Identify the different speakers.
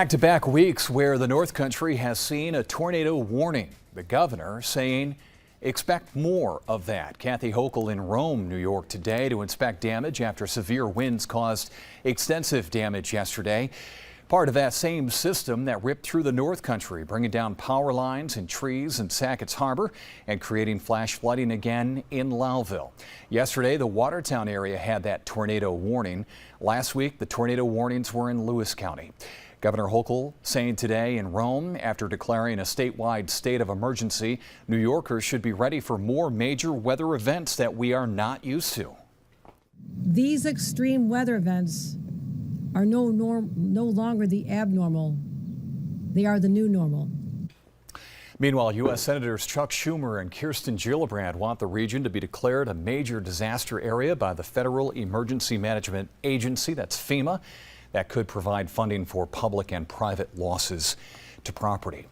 Speaker 1: Back-to-back weeks where the North Country has seen a tornado warning. The governor saying expect more of that. Kathy Hochul in Rome, New York today to inspect damage after severe winds caused extensive damage yesterday. Part of that same system that ripped through the North Country, bringing down power lines and trees in Sackett's Harbor and creating flash flooding again in Lowville. Yesterday, the Watertown area had that tornado warning. Last week, the tornado warnings were in Lewis County. Governor Hochul saying today in Rome, after declaring a statewide state of emergency, New Yorkers should be ready for more major weather events that we are not used to.
Speaker 2: These extreme weather events are no longer the abnormal. They are the new normal.
Speaker 1: Meanwhile, U.S. Senators Chuck Schumer and Kirsten Gillibrand want the region to be declared a major disaster area by the Federal Emergency Management Agency, that's FEMA. That could provide funding for public and private losses to property.